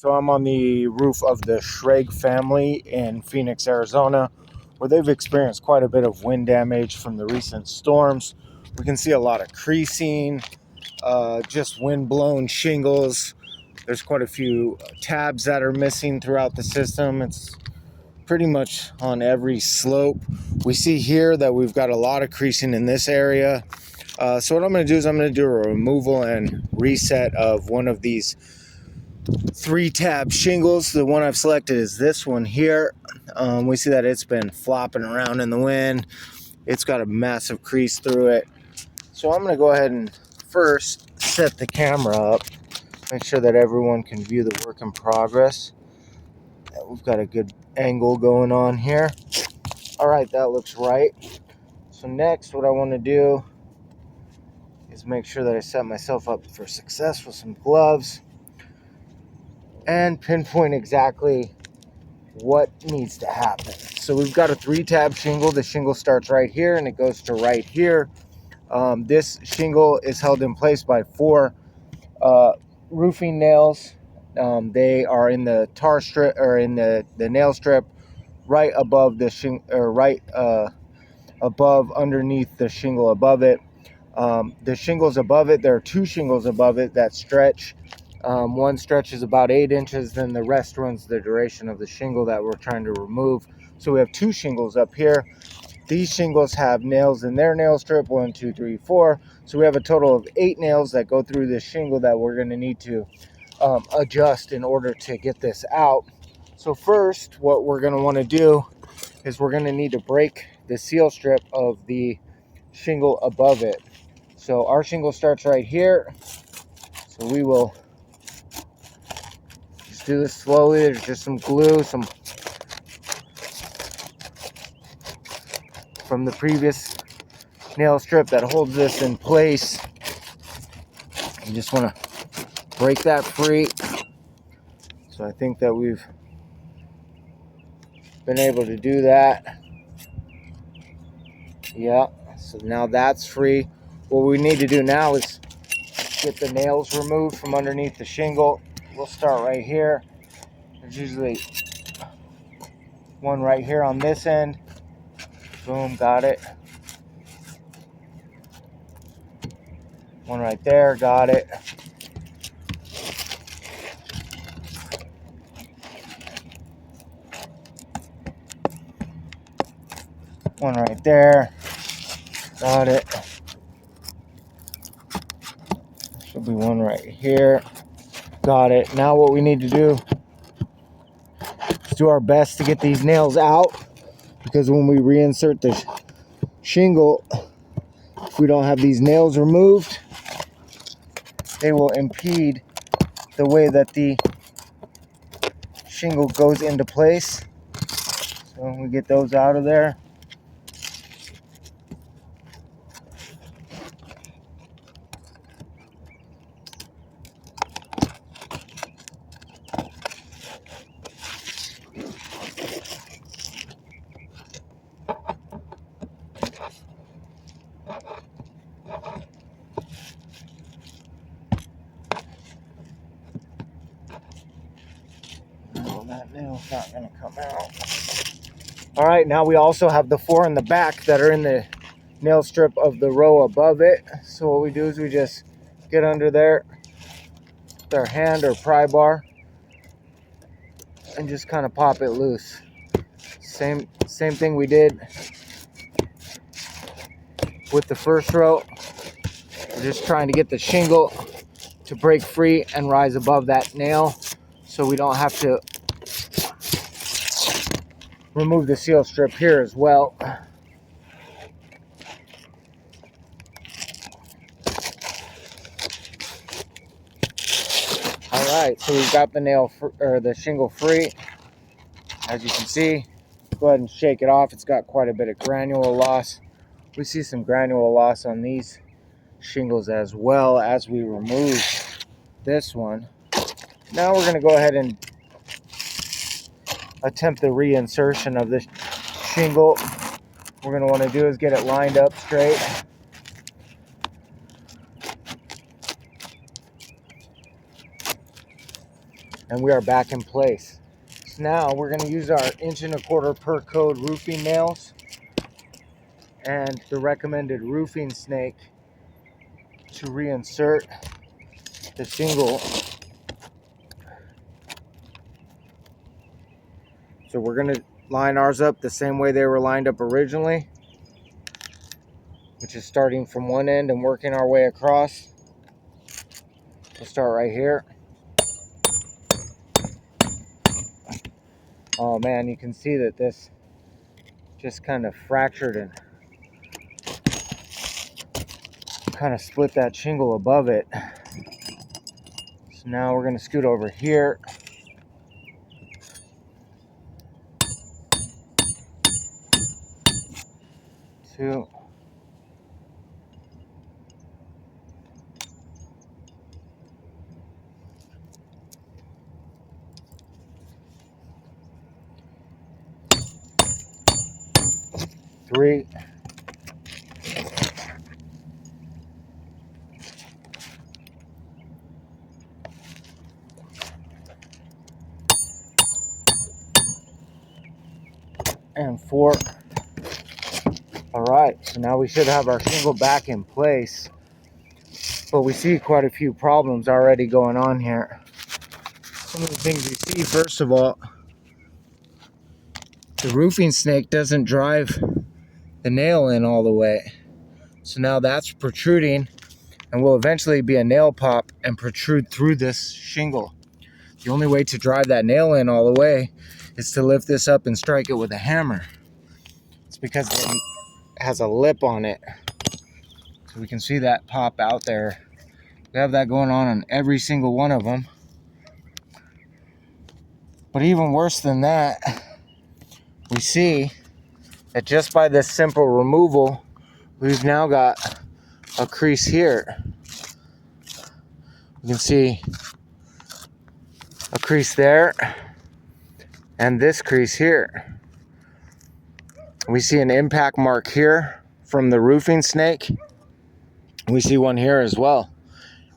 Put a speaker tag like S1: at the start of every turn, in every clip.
S1: So I'm on the roof of the Shragge family in Phoenix, Arizona, where they've experienced quite a bit of wind damage from the recent storms. We can see a lot of creasing, just wind-blown shingles. There's quite a few tabs that are missing throughout the system. It's pretty much on every slope. We see here that we've got a lot of creasing in this area. So what I'm going to do is I'm going to do a removal and reset of one of these 3-tab shingles. The one I've selected is this one here. We see that it's been flopping around in the wind. It's got a massive crease through it. So I'm going to go ahead and first set the camera up, make sure that everyone can view the work in progress. We've got a good angle going on here. All right, that looks right. So next, what I want to do is make sure that I set myself up for success with some gloves and pinpoint exactly what needs to happen. So we've got a 3-tab shingle. The shingle starts right here and it goes to right here. This shingle is held in place by 4 roofing nails. They are in the tar strip, or in the nail strip right above the above underneath the shingle above it. The shingles above it, there are 2 shingles above it that stretch. One stretches about 8 inches, then the rest runs the duration of the shingle that we're trying to remove. So we have 2 shingles up here. These shingles have nails in their nail strip, 1, 2, 3, 4. So we have a total of 8 nails that go through this shingle that we're going to need to adjust in order to get this out. So first, what we're going to want to do is we're going to need to break the seal strip of the shingle above it. So our shingle starts right here. So we will just do this slowly. There's just some glue, some from the previous nail strip that holds this in place. You just want to break that free. So I think that we've been able to do that. Yeah, so now that's free. What we need to do now is get the nails removed from underneath the shingle. We'll start right here. There's usually one right here on this end. Boom, got it. One right there, got it. One right there, got it. Should be one right here, got it. Now what we need to do is do our best to get these nails out, because when we reinsert the shingle, if we don't have these nails removed, they will impede the way that the shingle goes into place. So when we get those out of there, that nail's not going to come out. All right, now we also have the 4 in the back that are in the nail strip of the row above it. So what we do is we just get under there with our hand or pry bar and just kind of pop it loose. Same thing we did with the first row. We're just trying to get the shingle to break free and rise above that nail so we don't have to remove the seal strip here as well. Alright, so we've got the the shingle free. As you can see, go ahead and shake it off. It's got quite a bit of granule loss. We see some granule loss on these shingles as well as we remove this one. Now we're going to go ahead and attempt the reinsertion of this shingle. What we're going to want to do is get it lined up straight. and we are back in place. So now we're going to use our 1¼ inch per code roofing nails and the recommended roofing snake to reinsert the shingle. So we're going to line ours up the same way they were lined up originally, which is starting from one end and working our way across. We'll start right here. Oh man, you can see that this just kind of fractured and kind of split that shingle above it. So now we're going to scoot over here. Two. Three. And four. All right, so now we should have our shingle back in place, but we see quite a few problems already going on here. Some of the things we see, first of all, the roofing snake doesn't drive the nail in all the way. So now that's protruding and will eventually be a nail pop and protrude through this shingle. The only way to drive that nail in all the way is to lift this up and strike it with a hammer. It's because it has a lip on it. So we can see that pop out there. We have that going on every single one of them. But even worse than that, we see that just by this simple removal, we've now got a crease here. You can see a crease there and this crease here. We see an impact mark here from the roofing snake. We see one here as well.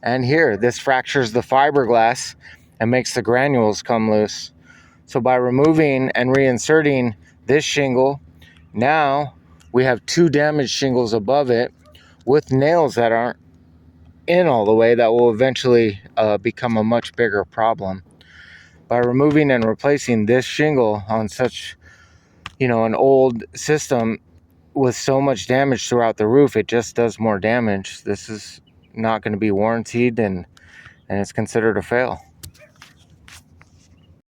S1: And here, this fractures the fiberglass and makes the granules come loose. So by removing and reinserting this shingle, now we have two damaged shingles above it with nails that aren't in all the way that will eventually become a much bigger problem. By removing and replacing this shingle on such, an old system with so much damage throughout the roof, it just does more damage. This is not going to be warranted and it's considered a fail.